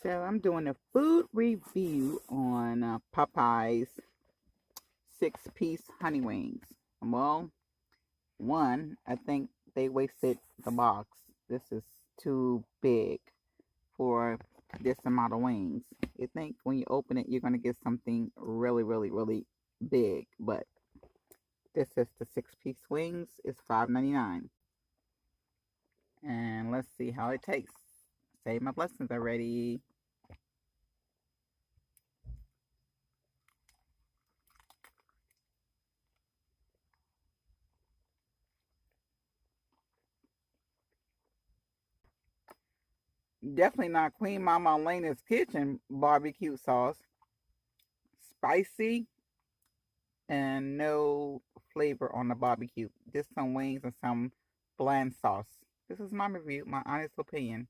So I'm doing a food review on Popeye's six-piece honey wings. Well, one, I think they wasted the box. This is too big for this amount of wings. You think when you open it, you're gonna get something really, really, really big, but this is the six-piece wings. It's $5.99, and let's see how it tastes. Say my blessings already. Definitely not Queen Mama Elena's Kitchen barbecue sauce. Spicy and no flavor on the barbecue. Just some wings and some bland sauce. This is my review, my honest opinion.